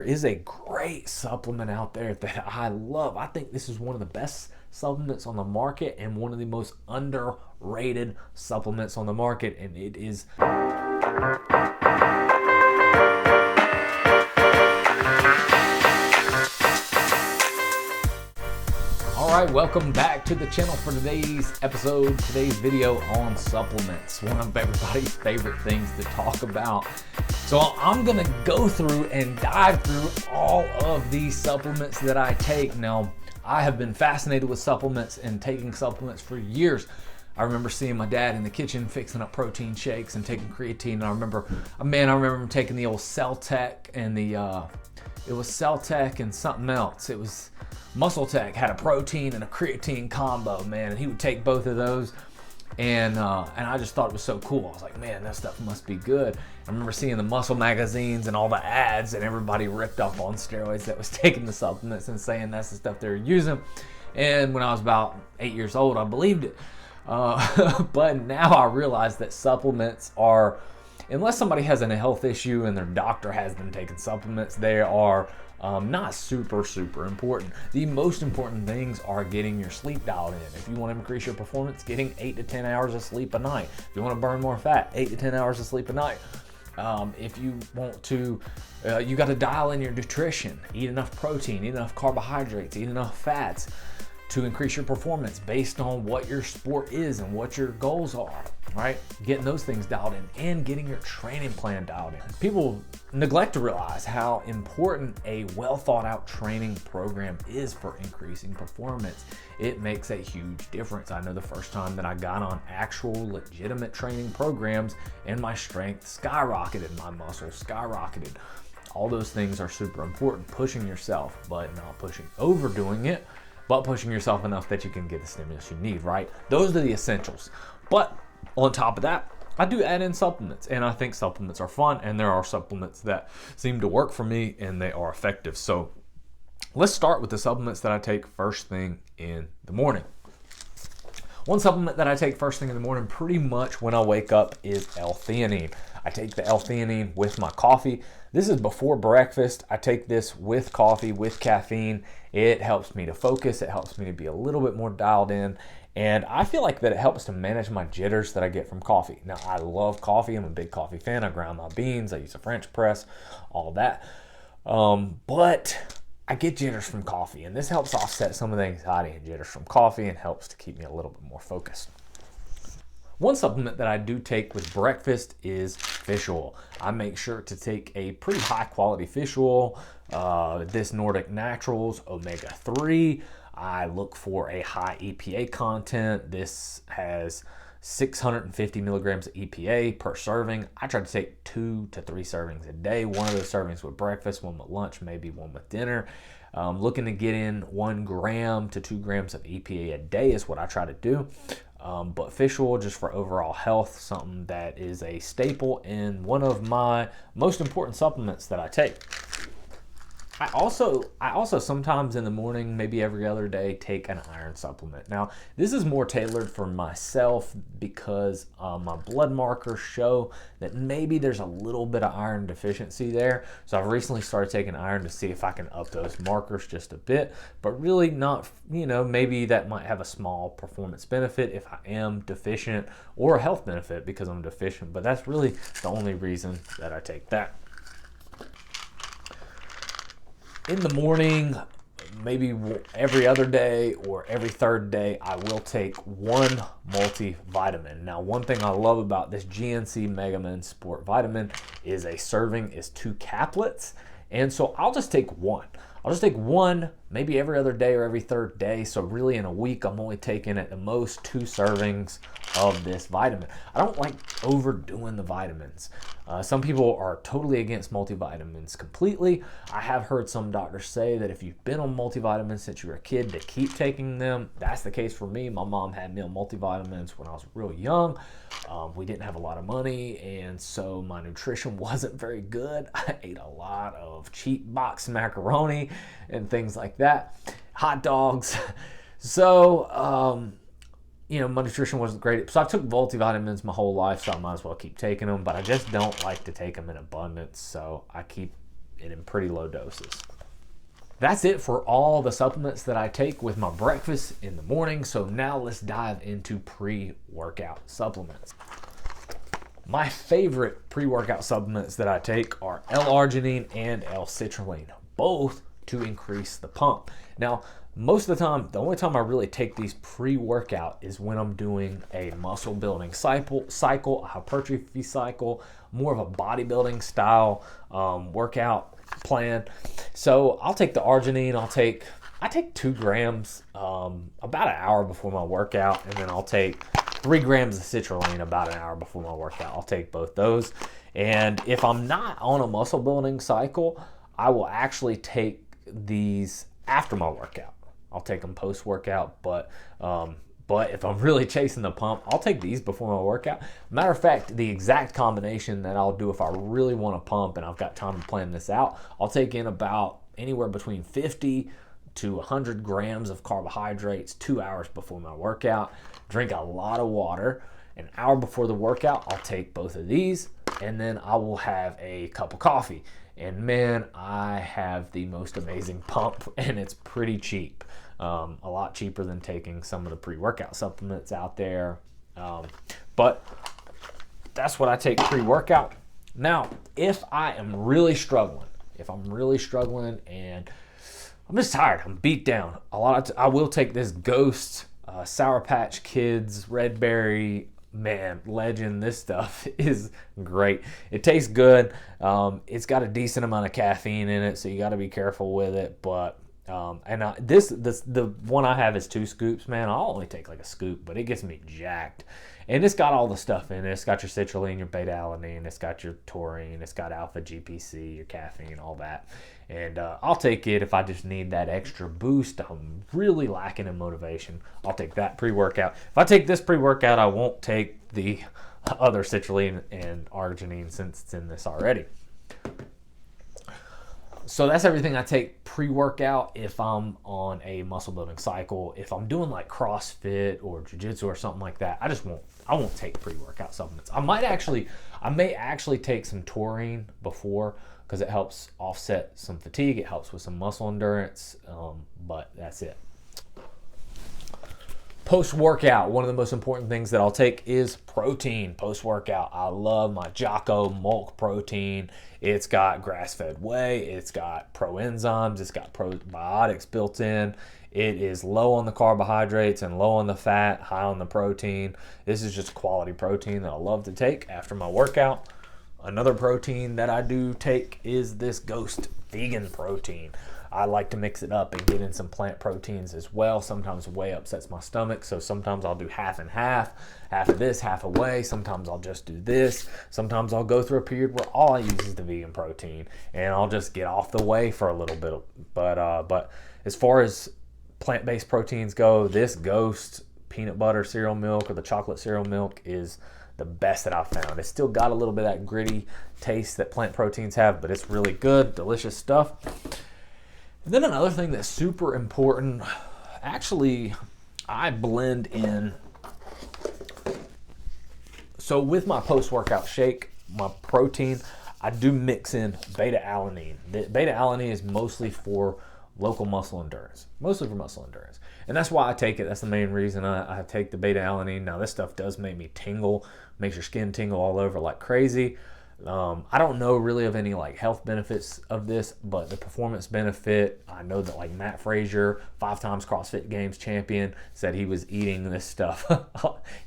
There is a great supplement out there that I love. I think this is one of the best supplements on the market and one of the most underrated supplements on the market, and it is Alright, welcome back to the channel for today's episode, today's video on supplements. One of everybody's favorite things to talk about. So I'm gonna go through and dive through all of these supplements that I take. Now, I have been fascinated with supplements and taking supplements for years. I remember seeing my dad in the kitchen fixing up protein shakes and taking creatine. And I remember him taking the old Celtec and it was Celtec and something else. It was Muscle Tech had a protein and a creatine combo, man, and he would take both of those, and I just thought it was so cool. I was like, man, that stuff must be good. I remember seeing the muscle magazines and all the ads, and everybody ripped off on steroids that was taking the supplements and saying that's the stuff they're using. And when I was about 8 years old, I believed it. But now I realize that supplements are, unless somebody has a health issue and their doctor has them taking supplements, they are not super important. The most important things are getting your sleep dialed in. If you want to increase your performance, getting 8 to 10 hours of sleep a night. If you want to burn more fat, 8 to 10 hours of sleep a night. If you want to, you got to dial in your nutrition. Eat enough protein, eat enough carbohydrates, eat enough fats to increase your performance based on what your sport is and what your goals are, right? Getting those things dialed in and getting your training plan dialed in. People neglect to realize how important a well thought out training program is for increasing performance. It makes a huge difference. I know the first time that I got on actual legitimate training programs and my strength skyrocketed, my muscles skyrocketed. All those things are super important. Pushing yourself, but not overdoing it, but pushing yourself enough that you can get the stimulus you need, right? Those are the essentials. But on top of that, I do add in supplements, and I think supplements are fun, and there are supplements that seem to work for me and they are effective. So let's start with the supplements that I take first thing in the morning. One supplement that I take first thing in the morning pretty much when I wake up is L-theanine. I take the L-theanine with my coffee. This is before breakfast. I take this with coffee, with caffeine. It helps me to focus. It helps me to be a little bit more dialed in. And I feel like that it helps to manage my jitters that I get from coffee. Now, I love coffee. I'm a big coffee fan. I grind my beans. I use a French press, all that. But I get jitters from coffee, and this helps offset some of the anxiety and jitters from coffee and helps to keep me a little bit more focused. One supplement that I do take with breakfast is fish oil. I make sure to take a pretty high quality fish oil, this Nordic Naturals Omega-3. I look for a high EPA content. This has 650 milligrams of EPA per serving. I try to take 2 to 3 servings a day. One of those servings with breakfast, one with lunch, maybe one with dinner. Looking to get in 1 gram to 2 grams of EPA a day is what I try to do. But fish oil, just for overall health, something that is a staple in one of my most important supplements that I take. I also sometimes in the morning, maybe every other day, take an iron supplement. Now, this is more tailored for myself because my blood markers show that maybe there's a little bit of iron deficiency there. So I've recently started taking iron to see if I can up those markers just a bit, but really not, maybe that might have a small performance benefit if I am deficient, or a health benefit because I'm deficient, but that's really the only reason that I take that. In the morning, maybe every other day or every third day, I will take 1 multivitamin. Now, one thing I love about this GNC Megamin Sport Vitamin is a serving is 2 caplets. And so I'll just take 1. I'll just take 1 maybe every other day or every third day. So really in a week, I'm only taking at the most 2 servings of this vitamin. I don't like overdoing the vitamins. Some people are totally against multivitamins completely. I have heard some doctors say that if you've been on multivitamins since you were a kid, to keep taking them. That's the case for me. My mom had me on multivitamins when I was real young. We didn't have a lot of money, and so my nutrition wasn't very good. I ate a lot of cheap box macaroni and things like that, hot dogs. So, my nutrition wasn't great. So I took multivitamins my whole life, so I might as well keep taking them, but I just don't like to take them in abundance. So I keep and in pretty low doses. That's it for all the supplements that I take with my breakfast in the morning. So now let's dive into pre-workout supplements. My favorite pre-workout supplements that I take are L-arginine and L-citrulline, both to increase the pump. Now, most of the time, the only time I really take these pre-workout is when I'm doing a muscle building cycle, a hypertrophy cycle, more of a bodybuilding style workout plan. So I'll take the arginine. I take 2 grams about an hour before my workout, and then I'll take 3 grams of citrulline about an hour before my workout. I'll take both those. And if I'm not on a muscle building cycle, I will actually take these after my workout. I'll take them post workout, but if I'm really chasing the pump, I'll take these before my workout. Matter of fact, the exact combination that I'll do if I really want to pump and I've got time to plan this out, I'll take in about anywhere between 50 to 100 grams of carbohydrates 2 hours before my workout. Drink a lot of water. An hour before the workout, I'll take both of these, and then I will have a cup of coffee. And man, I have the most amazing pump, and it's pretty cheap. A lot cheaper than taking some of the pre-workout supplements out there. But that's what I take pre-workout. Now, if I am really struggling, and I'm just tired, I'm beat down, I will take this Ghost Sour Patch Kids Red Berry. Man, legend. This stuff is great. It tastes good. It's got a decent amount of caffeine in it, so you got to be careful with it. But the one I have is 2 scoops. Man, I'll only take like a scoop, but it gets me jacked. And it's got all the stuff in it. It's got your citrulline, your beta-alanine. It's got your taurine. It's got alpha GPC, your caffeine, all that. And I'll take it if I just need that extra boost. I'm really lacking in motivation. I'll take that pre-workout. If I take this pre-workout, I won't take the other citrulline and arginine since it's in this already. So that's everything I take pre-workout if I'm on a muscle building cycle. If I'm doing like CrossFit or jiu-jitsu or something like that, I won't take pre-workout supplements. I may actually take some taurine before, because it helps offset some fatigue. It helps with some muscle endurance, but that's it. Post-workout, one of the most important things that I'll take is protein post-workout. I love my Jocko Bulk protein. It's got grass-fed whey. It's got pro-enzymes. It's got probiotics built in. It is low on the carbohydrates and low on the fat, high on the protein. This is just quality protein that I love to take after my workout. Another protein that I do take is this Ghost vegan protein. I like to mix it up and get in some plant proteins as well. Sometimes whey upsets my stomach, so sometimes I'll do half and half of this, half of whey. Sometimes I'll just do this. Sometimes I'll go through a period where all I use is the vegan protein, and I'll just get off the whey for a little bit. But as far as plant-based proteins go, this Ghost peanut butter cereal milk or the chocolate cereal milk is the best that I've found. It's still got a little bit of that gritty taste that plant proteins have, but it's really good, delicious stuff. And then another thing that's super important, actually, I blend in. So with my post-workout shake, my protein, I do mix in beta-alanine. The beta-alanine is mostly for local muscle endurance, And that's why I take it. That's the main reason I take the beta-alanine. Now, this stuff does make me tingle, makes your skin tingle all over like crazy. I don't know really of any like health benefits of this, but the performance benefit, I know that like Matt Frazier, 5 times CrossFit Games champion, said he was eating this stuff.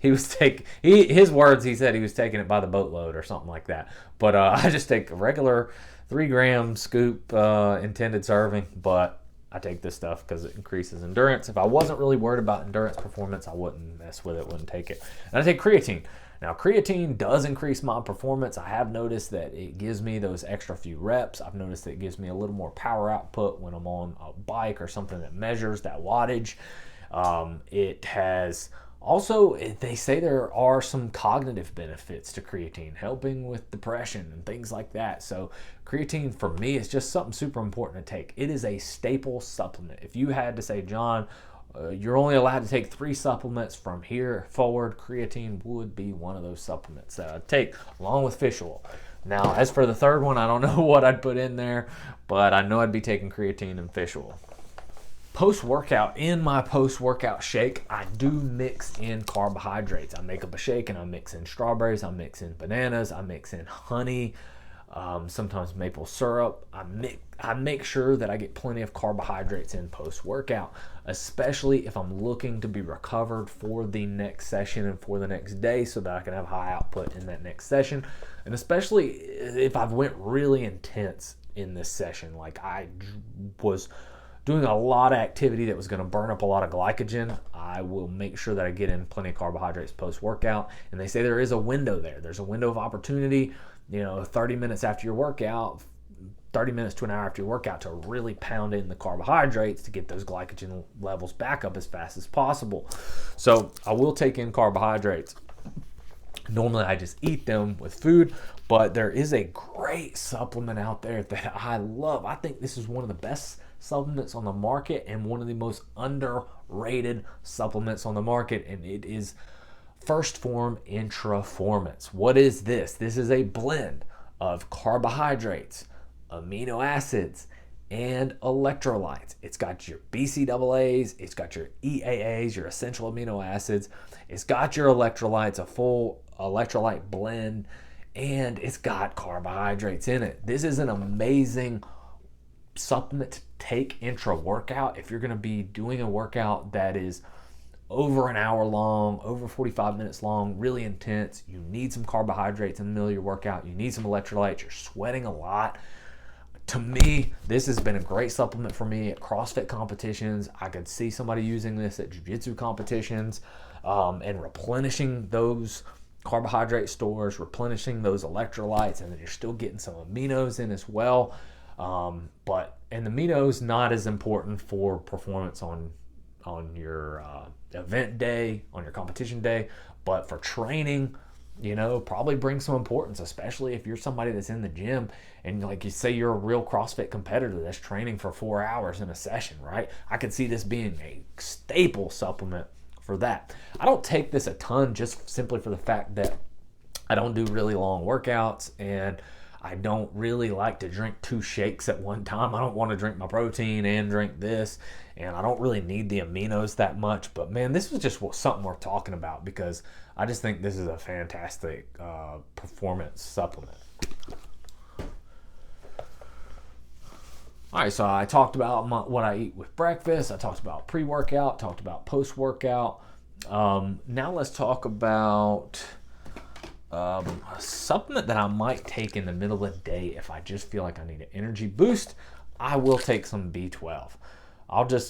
His words, he said he was taking it by the boatload or something like that. But I just take a regular 3-gram scoop intended serving, but I take this stuff because it increases endurance. If I wasn't really worried about endurance performance, I wouldn't mess with it, wouldn't take it. And I take creatine. Now, creatine does increase my performance. I have noticed that it gives me those extra few reps. I've noticed that it gives me a little more power output when I'm on a bike or something that measures that wattage. It has also, they say there are some cognitive benefits to creatine, helping with depression and things like that. So creatine for me is just something super important to take. It is a staple supplement. If you had to say, John, you're only allowed to take 3 supplements from here forward, creatine would be one of those supplements that I take along with fish oil. Now, as for the third one, I don't know what I'd put in there, but I know I'd be taking creatine and fish oil. Post-workout, in my post-workout shake, I do mix in carbohydrates. I make up a shake and I mix in strawberries, I mix in bananas, I mix in honey, sometimes maple syrup. I make sure that I get plenty of carbohydrates in post-workout, especially if I'm looking to be recovered for the next session and for the next day so that I can have high output in that next session. And especially if I've went really intense in this session, like I was doing a lot of activity that was going to burn up a lot of glycogen, I will make sure that I get in plenty of carbohydrates post-workout. And they say there is a window there. There's a window of opportunity, 30 minutes after your workout, 30 minutes to an hour after your workout to really pound in the carbohydrates to get those glycogen levels back up as fast as possible. So I will take in carbohydrates. Normally I just eat them with food, but there is a great supplement out there that I love. I think this is one of the best supplements on the market and one of the most underrated supplements on the market, and it is 1st Phorm Intraformance. What is this? This is a blend of carbohydrates, amino acids, and electrolytes. It's got your BCAAs, it's got your EAAs, your essential amino acids, it's got your electrolytes, a full electrolyte blend, and it's got carbohydrates in it. This is an amazing supplement to take intra-workout. If you're going to be doing a workout that is over an hour long, over 45 minutes long, really intense, you need some carbohydrates in the middle of your workout, you need some electrolytes, you're sweating a lot. To me, this has been a great supplement for me at CrossFit competitions. I could see somebody using this at jiu-jitsu competitions, and replenishing those carbohydrate stores, replenishing those electrolytes, and then you're still getting some aminos in as well. And the aminos not as important for performance on your event day, on your competition day, but for training, probably bring some importance, especially if you're somebody that's in the gym and like you say you're a real CrossFit competitor that's training for 4 hours in a session, right? I could see this being a staple supplement for that. I don't take this a ton just simply for the fact that I don't do really long workouts and I don't really like to drink 2 shakes at one time. I don't want to drink my protein and drink this, and I don't really need the aminos that much. But man, this was just something worth talking about because I just think this is a fantastic performance supplement. All right, so I talked about what I eat with breakfast. I talked about pre-workout, talked about post-workout. Now let's talk about a supplement that I might take in the middle of the day if I just feel like I need an energy boost. I will take some B12.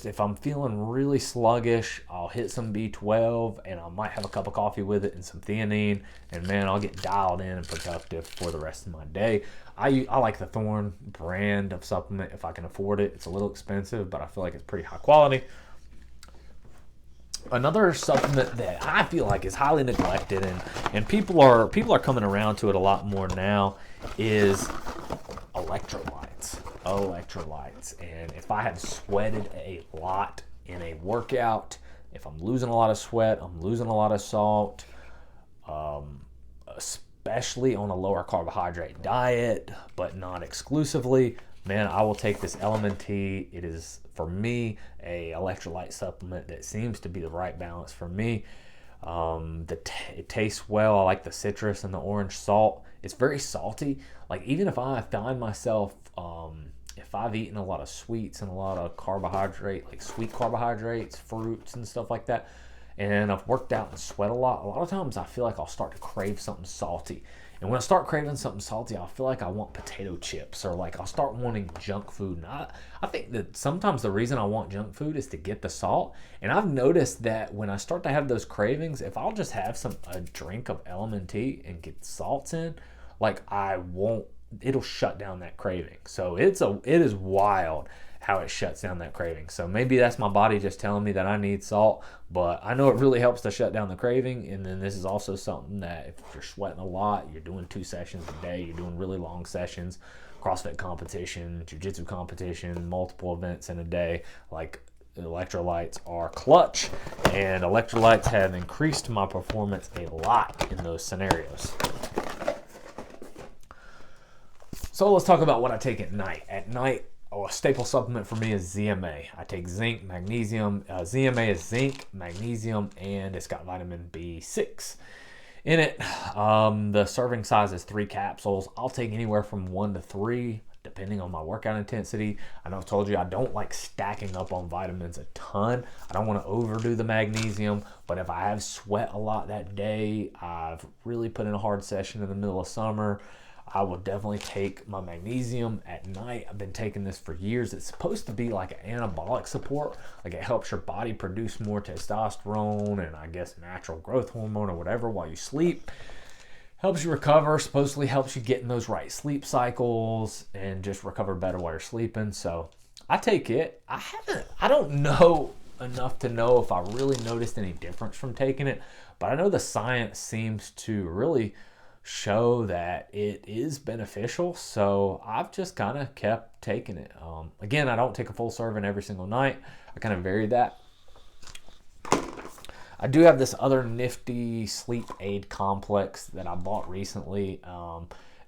If I'm feeling really sluggish, I'll hit some B12 and I might have a cup of coffee with it and some theanine, and man, I'll get dialed in and productive for the rest of my day. I like the Thorne brand of supplement if I can afford it. It's a little expensive, but I feel like it's pretty high quality. Another supplement that I feel like is highly neglected and people are coming around to it a lot more now is electrolytes. And if I have sweated a lot in a workout, if I'm losing a lot of sweat, I'm losing a lot of salt, especially on a lower carbohydrate diet, but not exclusively, man, I will take this LMNT. It is, for me, a electrolyte supplement that seems to be the right balance for me. It tastes well. I like the citrus and the orange salt. It's very salty. Like, even if I find myself, if I've eaten a lot of sweets and a lot of carbohydrate, like sweet carbohydrates, fruits and stuff like that, and I've worked out and sweat a lot of times I feel like I'll start to crave something salty. And when I start craving something salty, I feel like I want potato chips, or like I'll start wanting junk food. And I think that sometimes the reason I want junk food is to get the salt. And I've noticed that when I start to have those cravings, if I'll just have a drink of LMNT and get salts in, like it'll shut down that craving. So it is wild how it shuts down that craving. So maybe that's my body just telling me that I need salt, but I know it really helps to shut down the craving. And then this is also something that if you're sweating a lot, you're doing 2 sessions a day, you're doing really long sessions, CrossFit competition, jiu-jitsu competition, multiple events in a day, like electrolytes are clutch, and electrolytes have increased my performance a lot in those scenarios. So let's talk about what I take at night. At night, a staple supplement for me is ZMA. I take zinc, magnesium. ZMA is zinc, magnesium, and it's got vitamin B6 in it. The serving size is 3 capsules. I'll take anywhere from 1 to 3 depending on my workout intensity. I know I've told you I don't like stacking up on vitamins a ton. I don't want to overdo the magnesium, but if I have sweat a lot that day, I've really put in a hard session in the middle of summer, I will definitely take my magnesium at night. I've been taking this for years. It's supposed to be like an anabolic support. Like, it helps your body produce more testosterone and I guess natural growth hormone or whatever while you sleep. Helps you recover, supposedly helps you get in those right sleep cycles and just recover better while you're sleeping. So I take it. I don't know enough to know if I really noticed any difference from taking it, but I know the science seems to really show that it is beneficial, so I've just kind of kept taking it. Again, I don't take a full serving every single night. I kind of vary that. I do have this other nifty sleep aid complex that I bought recently.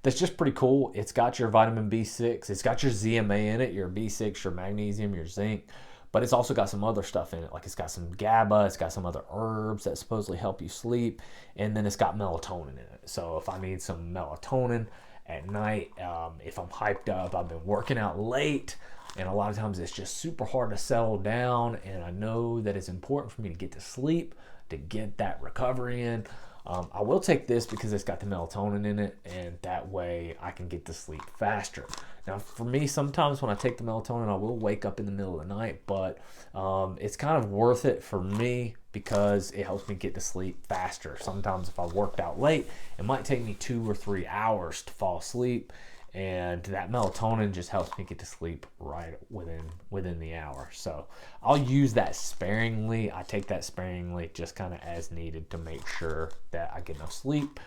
That's just pretty cool. It's got your vitamin B6, it's got your ZMA in it, your B6, your magnesium, your zinc, but it's also got some other stuff in it. Like, it's got some GABA, it's got some other herbs that supposedly help you sleep, and then it's got melatonin in it. So if I need some melatonin at night, if I'm hyped up, I've been working out late, and a lot of times it's just super hard to settle down, and I know that it's important for me to get to sleep, to get that recovery in. I will take this because it's got the melatonin in it, and that way I can get to sleep faster. Now, for me, sometimes when I take the melatonin, I will wake up in the middle of the night, but it's kind of worth it for me because it helps me get to sleep faster. Sometimes if I worked out late, it might take me 2 or 3 hours to fall asleep, and that melatonin just helps me get to sleep right within the hour. So I'll use that sparingly. I take that sparingly, just kind of as needed to make sure that I get enough sleep.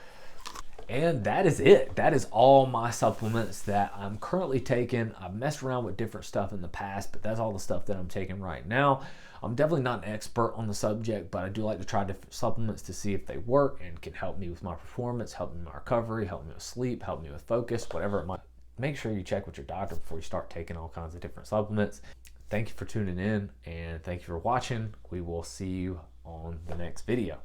And that is it. That is all my supplements that I'm currently taking. I've messed around with different stuff in the past, but that's all the stuff that I'm taking right now. I'm definitely not an expert on the subject, but I do like to try different supplements to see if they work and can help me with my performance, help me with my recovery, help me with sleep, help me with focus, whatever it might. Make sure you check with your doctor before you start taking all kinds of different supplements. Thank you for tuning in, and thank you for watching. We will see you on the next video.